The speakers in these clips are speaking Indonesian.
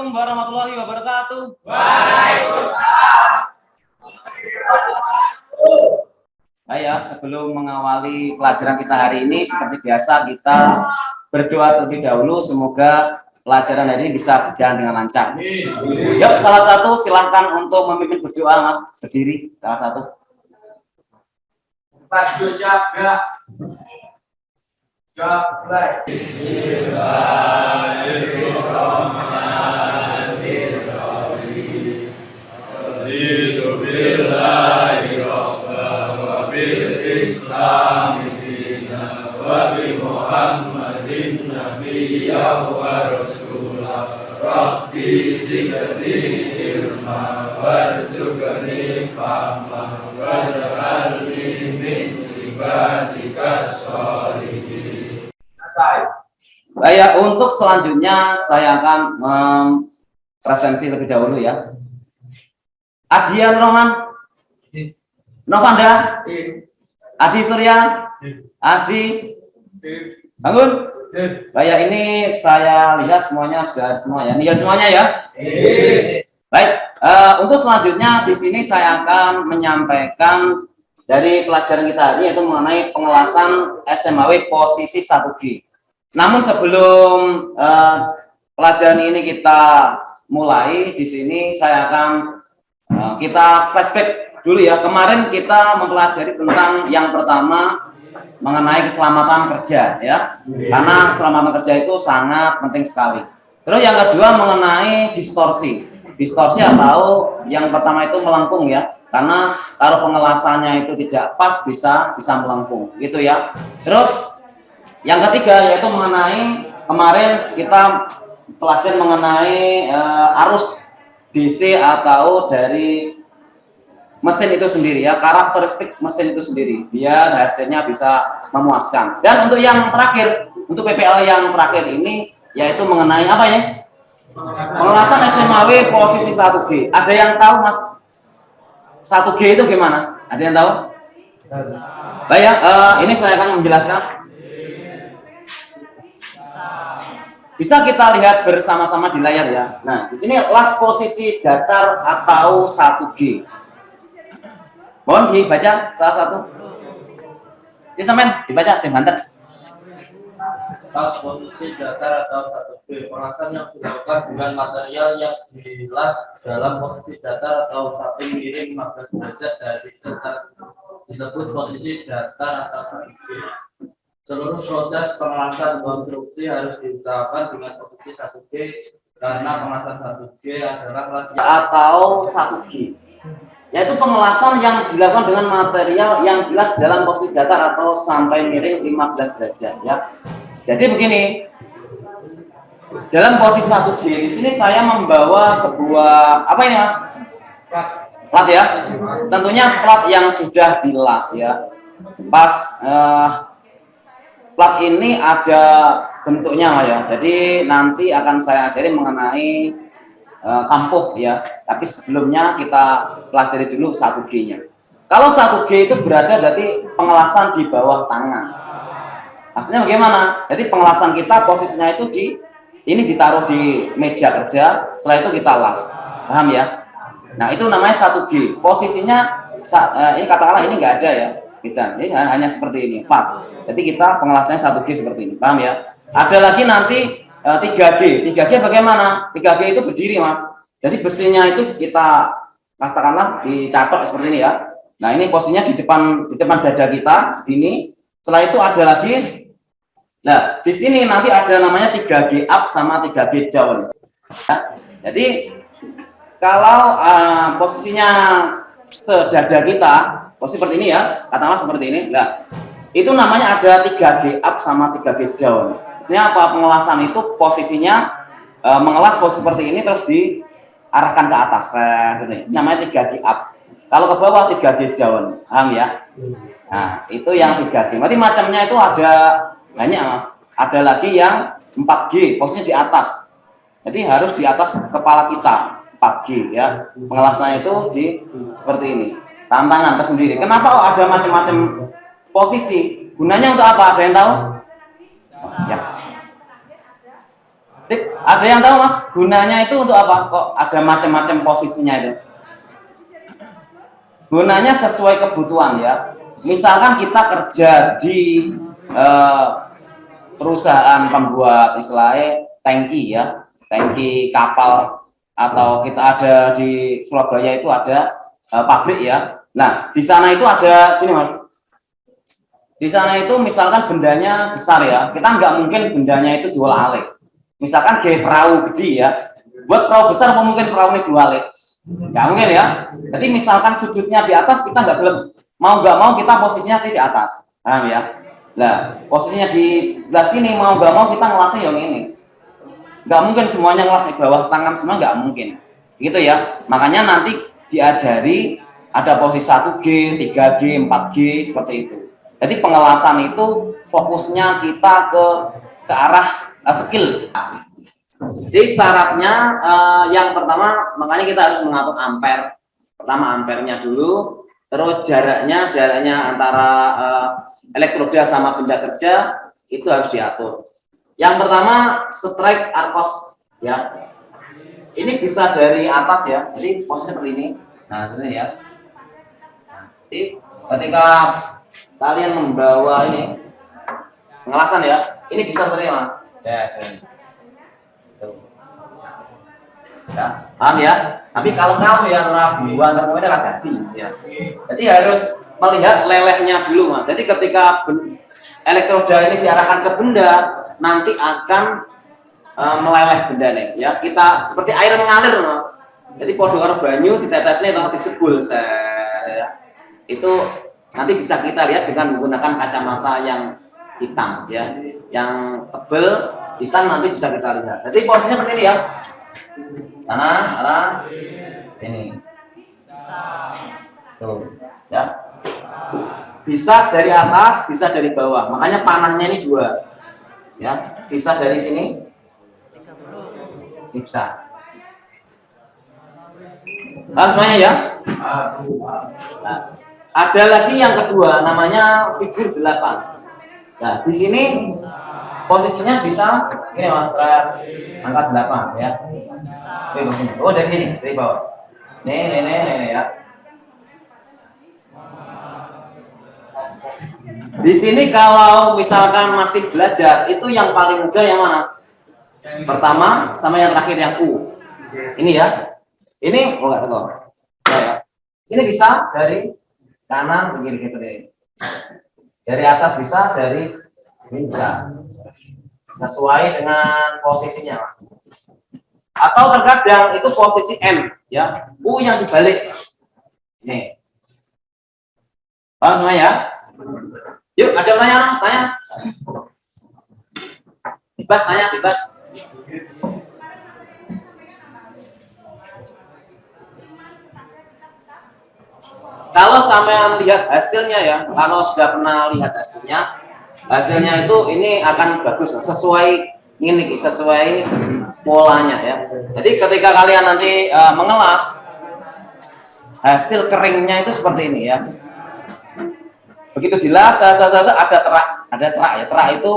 Assalamualaikum warahmatullahi wabarakatuh. Baik, sebelum mengawali pelajaran kita hari ini, seperti biasa kita berdoa terlebih dahulu. Semoga pelajaran hari ini bisa berjalan dengan lancar. Yuk, salah satu silahkan untuk memimpin berdoa, Mas. Berdiri, salah satu. Rabbi zidni ilma warzuqni fahma waj'alni min ibadikas sholihin. Baik, untuk selanjutnya saya akan presensi lebih dahulu ya. Adian Roman, Novanda, Adi Surya, Adi Bangun. Baik, ini saya lihat semuanya sudah ada semua ya. Lihat semuanya ya. Baik, untuk selanjutnya di sini saya akan menyampaikan dari pelajaran kita hari yaitu mengenai pengelasan SMAW posisi 1G. Namun sebelum pelajaran ini kita mulai, di sini saya akan kita flashback dulu ya. Kemarin kita mempelajari tentang yang pertama mengenai keselamatan kerja ya, karena keselamatan kerja itu sangat penting sekali. Terus yang kedua mengenai distorsi atau yang pertama itu melengkung ya, karena kalau pengelasannya itu tidak pas bisa melengkung gitu ya. Terus yang ketiga yaitu mengenai kemarin kita pelajari mengenai arus DC atau dari mesin itu sendiri ya, karakteristik mesin itu sendiri biar hasilnya bisa memuaskan. Dan untuk yang terakhir, untuk PPL yang terakhir ini yaitu mengenai apa ya? Pengelasan SMAW posisi 1G. Ada yang tahu Mas 1G itu gimana? Ada yang tahu? Baik ya, ini saya akan menjelaskan. Bisa kita lihat bersama-sama di layar ya. Nah, di sini las posisi datar atau 1G. Mohon dibaca salah satu. Ini sampean dibaca saya bantet. Las posisi datar atau 1G, pengelasan yang dilakukan dengan material yang dilas dalam posisi datar atau satu miring 15 derajat dari datar disebut posisi datar atau 1G. Seluruh proses pengelasan konstruksi harus diusahakan dengan posisi 1G karena pengelasan 1G adalah kelas atau 1G. Yaitu pengelasan yang dilakukan dengan material yang dilas dalam posisi datar atau sampai miring 15 derajat ya. Jadi begini, dalam posisi 1G di sini saya membawa sebuah apa ini Mas? Plat ya. Tentunya plat yang sudah dilas ya. Pas plat ini ada bentuknya ya. Jadi nanti akan saya ajari mengenai kampuh ya, tapi sebelumnya kita pelajari dulu 1G-nya. Kalau 1G itu berada berarti pengelasan di bawah tangan. Maksudnya bagaimana? Jadi pengelasan kita posisinya itu ini ditaruh di meja kerja, setelah itu kita las. Paham ya? Nah, itu namanya 1G. Posisinya ini katakanlah ini enggak ada ya. Kita ini hanya seperti ini, plat. Jadi kita pengelasannya 1G seperti ini. Paham ya? Ada lagi nanti 3G. 3G bagaimana? 3G itu berdiri, Mas. Jadi besinya itu kita katakanlah dicatok seperti ini ya. Nah, ini posisinya di depan dada kita segini. Setelah itu ada lagi. Nah, di sini nanti ada namanya 3G up sama 3G down. Ya. Jadi kalau posisinya sedada kita, posisi seperti ini ya, katakanlah seperti ini. Nah, itu namanya ada 3G up sama 3G down. Maksudnya apa? Pengelasan itu posisinya mengelas posisi seperti ini terus diarahkan ke atas. Ini namanya 3G up. Kalau ke bawah 3G down. Paham ya? Nah, itu yang 3G. Berarti macamnya itu ada banyak. Ada lagi yang 4G, posisinya di atas. Jadi harus di atas kepala kita. 4G ya. Pengelasannya itu seperti ini. Tantangan tersendiri. Kenapa ada macam-macam posisi? Gunanya untuk apa? Ada yang tahu? Ya. Ada yang tahu Mas, gunanya itu untuk apa? Kok ada macam-macam posisinya itu? Gunanya sesuai kebutuhan ya. Misalkan kita kerja di perusahaan pembuat istilahnya tangki ya, tangki kapal, atau kita ada di Surabaya itu ada pabrik ya. Nah, di sana itu ada gini Mas. Di sana itu misalkan bendanya besar ya, kita nggak mungkin bendanya itu diolah-alik. Misalkan kayak perahu gede ya, buat perahu besar mungkin perahu ini diolah-alik, nggak mungkin ya. Jadi misalkan sudutnya di atas, kita nggak belum mau nggak mau kita posisinya di atas, paham ya? Nah, posisinya di sebelah sini mau nggak mau kita ngelasnya yang ini, nggak mungkin semuanya ngelas di bawah tangan semua, nggak mungkin, gitu ya. Makanya nanti diajari ada posisi 1G, 3G, 4G seperti itu. Jadi pengelasan itu fokusnya kita ke arah skill. Jadi syaratnya yang pertama, makanya kita harus mengatur ampere. Pertama ampernya dulu, terus jaraknya antara elektroda sama benda kerja itu harus diatur. Yang pertama strike arkos ya. Ini bisa dari atas ya. Jadi posisinya seperti ini. Nah, ini ya. Jadi ketika kalian membawa ini pengelasan ya, ini bisa seperti ini, ya, ya, paham ya. Tapi kalau kamu yang raguan termometer hati ya, jadi harus melihat lelehnya dulu Mas. Jadi ketika elektroda ini diarahkan ke benda, nanti akan meleleh benda nih ya. Kita seperti air mengalir Mas. Jadi podo karo banyu ditetesnya atau disebul ya. Itu nanti bisa kita lihat dengan menggunakan kacamata yang hitam ya, yang tebel hitam, nanti bisa kita lihat. Jadi posisinya seperti ini ya, sana arah ini tuh ya, bisa dari atas bisa dari bawah, makanya panahnya ini dua ya, bisa dari sini ini bisa. Semuanya ya. Nah, ada lagi yang kedua namanya figur 8. Nah, di sini posisinya bisa ini Mas, angkat 8 ya. Oke, oh dari sini, dari bawah. Nih ya. Di sini kalau misalkan masih belajar, itu yang paling mudah yang mana? Pertama sama yang terakhir yang U. Ini ya. Ini enggak tahu. Ya. Sini bisa dari kanan begini gitu deh. Dari atas bisa, dari ini bisa. Sesuai dengan posisinya. Atau terkadang itu posisi M ya, U yang dibalik. Nih. Paham semua ya? Yuk, ada pertanyaan Mas, tanya. Bebas tanya, bebas. Kalau sampai lihat hasilnya ya, kalau sudah pernah lihat hasilnya itu ini akan bagus, sesuai ini, sesuai polanya ya. Jadi ketika kalian nanti mengelas, hasil keringnya itu seperti ini ya. Begitu dilas, ada terak ya. Terak itu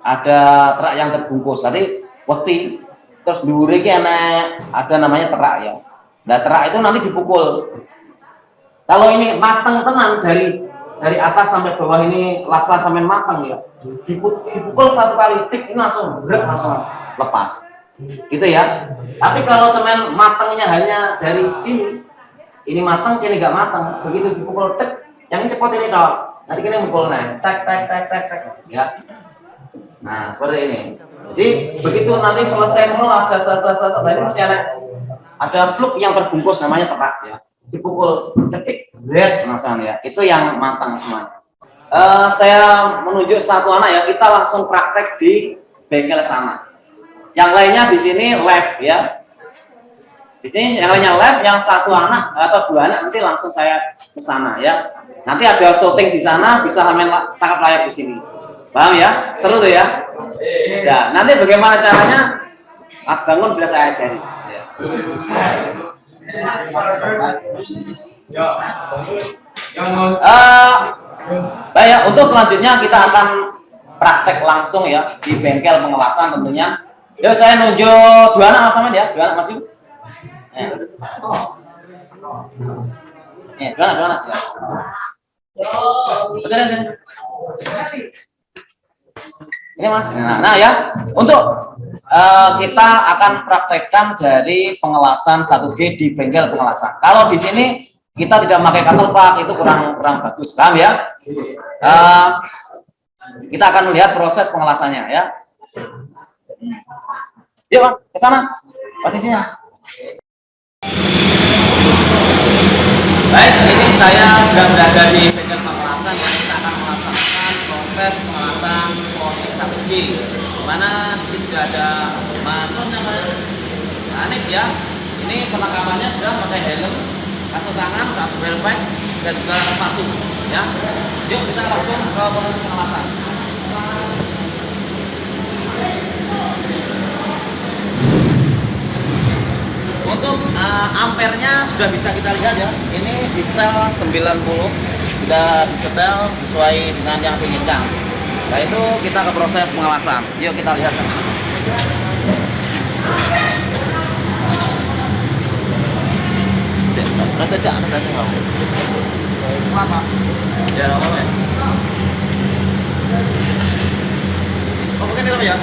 ada terak yang terbungkus. Tadi besi, terus duri ada namanya terak ya. Nah terak itu nanti dipukul. Kalau ini matang tenang dari atas sampai bawah ini las-las sampai matang ya, dipukul satu kali tik ini langsung berat, langsung lepas gitu ya. Tapi kalau semen matangnya hanya dari sini, ini matang ini nggak matang, begitu dipukul tik yang ini cepat ini dong, nanti kita mukul naik tek ya. Nah seperti ini. Jadi begitu nanti selesai melas tadi mesti ada fluk yang terbungkus namanya terak ya, dipukul detik lihat masalahnya ya, itu yang matang semua. Saya menunjuk satu anak ya, kita langsung praktek di bengkel sana. Yang lainnya di sini lab ya. Di sini yang lainnya lab, yang satu anak atau dua anak nanti langsung saya ke sana ya. Nanti ada syuting di sana, bisa main tangkap layar di sini. Paham ya? Seru tuh ya. Ya, nanti bagaimana caranya? Mas bangun sudah saya ajari. Ya. Baik ya, untuk selanjutnya kita akan praktek langsung ya di bengkel pengelasan tentunya. Yuk saya nunjuk dua anak sama ya, dua anak maju. Dua anak ya. Betul. Ini Mas. Nah ya, untuk kita akan praktekkan dari pengelasan 1G di bengkel pengelasan. Kalau di sini kita tidak memakai cuttle pak, itu kurang bagus, paham ya? Kita akan melihat proses pengelasannya ya. Yuk Bang, ke sana posisinya. Baik, ini saya sudah berada di bengkel pengelasan ya. Kita akan melaksanakan proses pengelasan posisi 1G, di mana tidak ada masuknya Hanif ya. Ini penekamannya sudah pakai helm, kartu tangan, kartu helmet, dan juga sepatu ya. Yuk kita langsung ke proses pengelasan. Untuk ampernya sudah bisa kita lihat ya. Ini di setel 90, sudah disetel sesuai dengan yang diinginkan. Nah itu kita ke proses pengawasan. Yuk kita lihat. Ya, oke nih ya.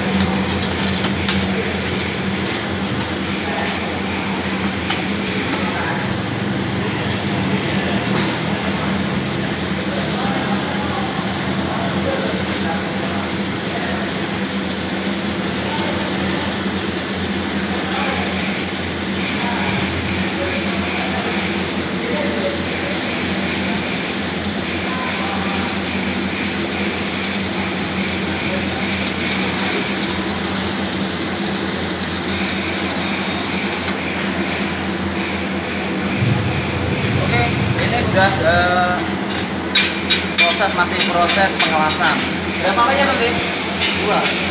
Sudah masih proses pengelasan. Berapa layer nanti?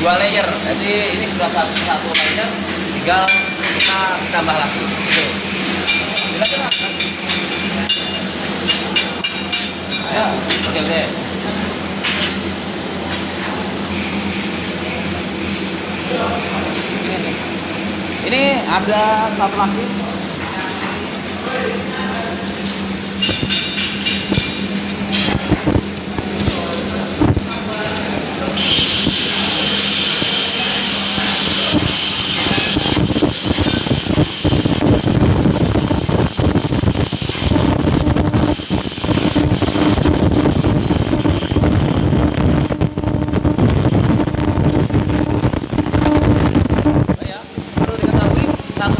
Dua layer. Jadi ini sudah satu layer, tinggal kita tambah lagi. Ya, oke. Ini ada satu lagi.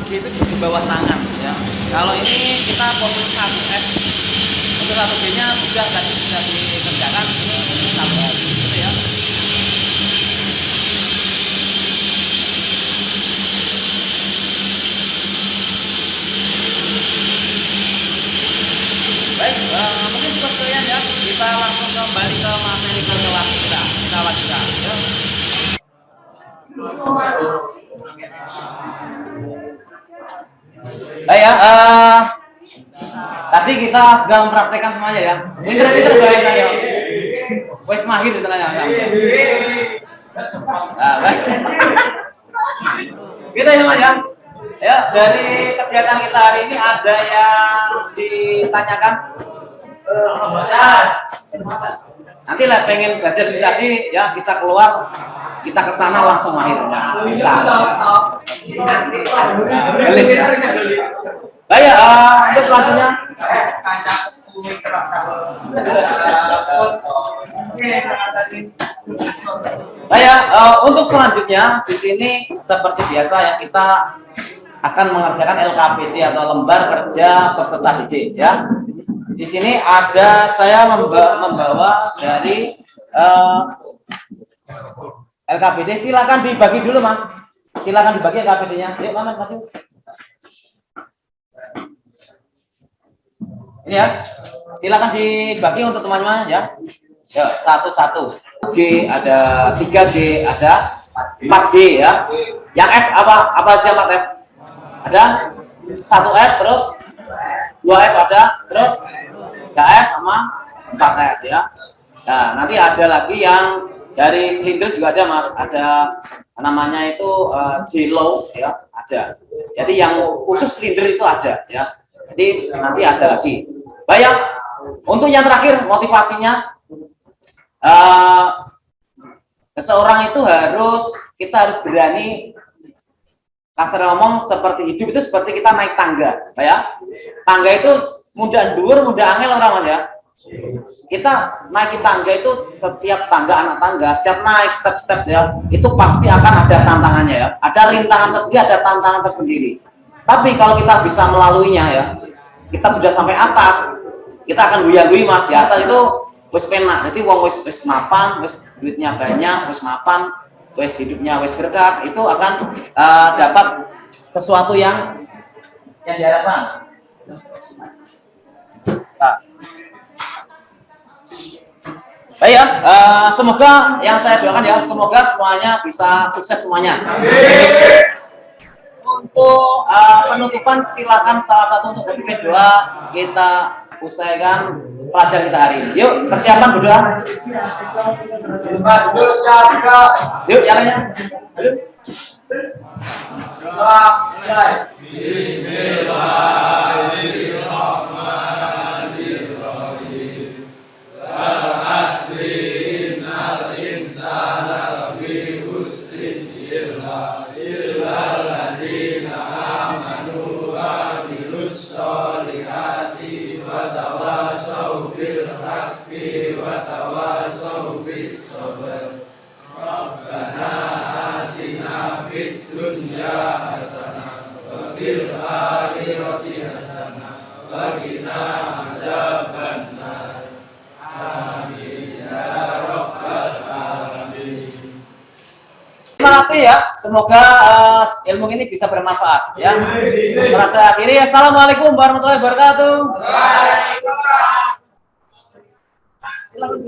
Itu di bawah tangan ya. Kalau ini kita posisi 1F, untuk 1B-nya sudah tadi sudah dikerjakan, ini 1F gitu ya. Baik, mungkin cukup sekian ya. Kita langsung kembali ke materi kelas kita lanjutkan ya. Tadi kita sudah mempraktekkan semuanya ya. Pinter-pinter guys ya. Wes mahir itu nanya. Kita semuanya. Ya, dari kegiatan kita hari ini ada yang ditanyakan? Nanti lah pengen belajar tadi ya, kita keluar, kita ke sana langsung mahir. Bisa. Baik, untuk selanjutnya. Baik, untuk selanjutnya di sini seperti biasa ya, kita akan mengerjakan LKPD atau lembar kerja peserta didik ya. Di sini ada saya membawa dari LKPD. Silakan dibagi dulu, Mas. Silakan dibagi LKPD-nya. Yuk, Mas, masuk. Ini ya. Silakan dibagi untuk teman-teman ya. Ya, satu-satu. G ada 3G, ada 4G ya. Yang F apa aja 4F? Ada 1F terus 2F ada terus 3F sama 4F ya. Nah, nanti ada lagi yang Dari silinder juga ada Mas, ada namanya itu J-Low ya, ada. Jadi yang khusus silinder itu ada ya. Jadi nanti ada lagi. Baik, untuk yang terakhir motivasinya, seseorang itu kita harus berani, kasar ngomong, seperti hidup itu seperti kita naik tangga, ya. Tangga itu mudah dur, mudah angel orang Mas ya. Kita naik tangga itu, setiap tangga anak tangga, setiap naik step-step ya, itu pasti akan ada tantangannya ya. Ada rintangan tersendiri, ada tantangan tersendiri. Tapi kalau kita bisa melaluinya ya, kita sudah sampai atas, kita akan guya-guyi Mas. Di atas itu wis penak, jadi wong wis mapan, wis duitnya banyak, wis mapan, wis hidupnya wis berkah, itu akan dapat sesuatu yang diharapkan. Nah. Baik ya, semoga yang saya doakan ya, semoga semuanya bisa sukses semuanya. Untuk penutupan silakan salah satu untuk memimpin doa, kita usaikan pelajaran kita hari ini. Yuk, persiapan berdoa. Yuk, caranya. Bismillahirrahmanirrahim. Al-asri innal insana lafi khusrin illa alladzina amanu wa amilus solihati wa tawasaw bil haqqi wa tawasaw bis sabr. Rabbana atina fid dunya hasanah wa fil akhirati hasanah wa qina adzabannar. Amin ya rabbal alamin. Terima kasih ya, semoga ilmu ini bisa bermanfaat ya. Merasa akhiri, assalamualaikum warahmatullahi wabarakatuh. Waalaikumsalam.